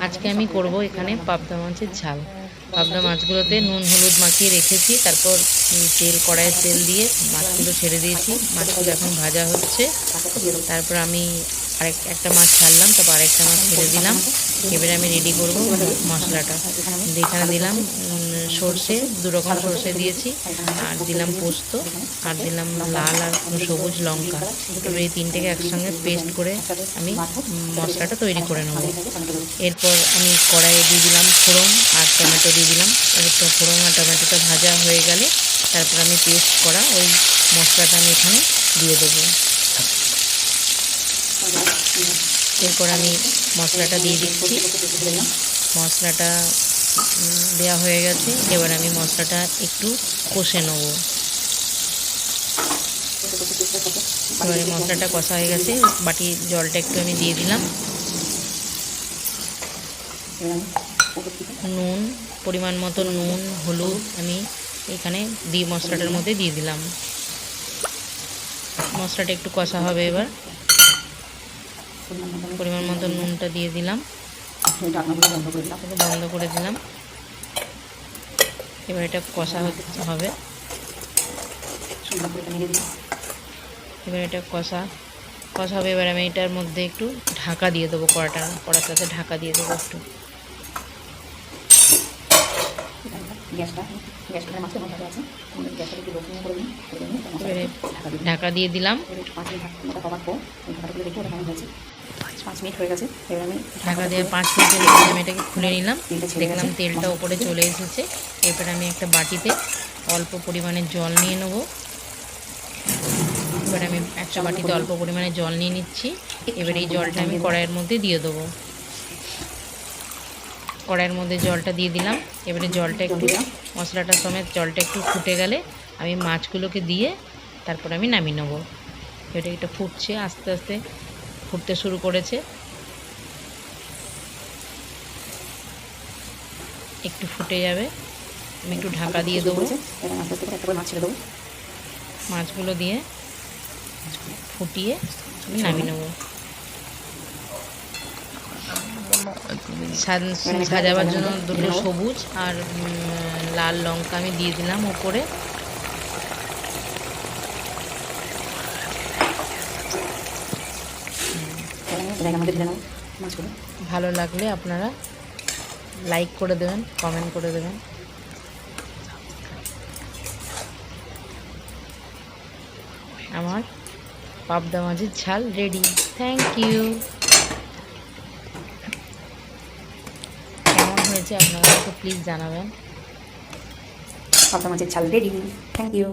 আজকে আমি করব এখানে পাবদা মাছের ঝাল। পাবদা মাছগুলোতে নুন হলুদ মাখিয়ে রেখেছি, তারপর কড়াইয়ে তেল দিয়ে মাছগুলো ছেড়ে দিয়েছি। মাছগুলো এখন ভাজা হচ্ছে। তারপর আমি একটা মাছ ছাড়লাম, তারপর আরেকটা মাছ ছেড়ে দিলাম। এবারে আমি রেডি করব মশলাটা। এখানে দিলাম সর্ষে, 2 রকম সর্ষে দিয়েছি, আর দিলাম পোস্ত, আর দিলাম লাল আর সবুজ লঙ্কা। এবার এই তিনটেকে একসঙ্গে পেস্ট করে আমি মশলাটা তৈরি করে নেব। এরপর আমি কড়াইয়ে দিয়ে দিলাম ফোড়ন আর টমেটো দিয়ে দিলাম। এরপর ফোড়ন আর টমেটোটা ভাজা হয়ে গেলে তারপর আমি পেস্ট করা ওই মশলাটা আমি এখানে দিয়ে দেবো। এরপর আমি মশলাটা দিয়ে দিচ্ছি। মশলাটা দেওয়া হয়ে গেছে। এবার আমি মশলাটা একটু কষে নেব। এবারে মশলাটা কষা হয়ে গেছে, বাটির জলটা একটু আমি দিয়ে দিলাম। নুন, পরিমাণ মতো নুন হলুদ আমি এখানে মশলাটার মধ্যে দিয়ে দিলাম। মশলাটা একটু কষা হবে। এবার পরিমাণ মতো নুনটা দিয়ে দিলাম, বন্ধ করে দিলাম। এবার এটা কষা হবে। এবার এটা কষা হবে। এবার আমি এটার মধ্যে একটু ঢাকা দিয়ে দেবো। কড়াটাতে ঢাকা দিয়ে দেবো একটু। এবারে ঢাকা দিয়ে দিলাম। 5 মিনিট হয়ে গেছে। এবার আমি ঢাকা দিয়ে 5 মিনিটের মধ্যে আমি এটাকে খুলে নিলাম। দেখলাম তেলটা উপরে চলে এসেছে। এরপর আমি একটা বাটিতে অল্প পরিমাণে জল নিয়ে নেব। এবার আমি একটা বাটিতে অল্প পরিমাণে জল নিয়ে নিচ্ছি। এবার এই জলটা আমি কড়াইয়ের মধ্যে দিয়ে দেবো। কড়াইয়ের মধ্যে জলটা দিয়ে দিলাম। এবারে জলটা একটু মশলাটা সমেত জলটা একটু ফুটে গেলে আমি মাছগুলোকে দিয়ে তারপর আমি নামিয়ে নেব। এটা ফুটছে, আস্তে আস্তে ফুটতে শুরু করেছে। একটু ফুটে যাবে, আমি একটু ঢাকা দিয়ে দেবো। মাছগুলো দিয়ে ফুটিয়ে আমি নামিয়ে নেব। সাজাবার জন্য 2টো সবুজ আর লাল লঙ্কা আমি দিয়ে দিলাম উপরে। ভালো লাগলে আপনারা লাইক করে দেবেন, কমেন্ট করে দেবেন। আমার পাবদা মাছের ঝাল রেডি। Thank you. কেমন হয়েছে আপনারা প্লিজ জানাবেন। পাবদা মাছের ঝাল রেডি। Thank you.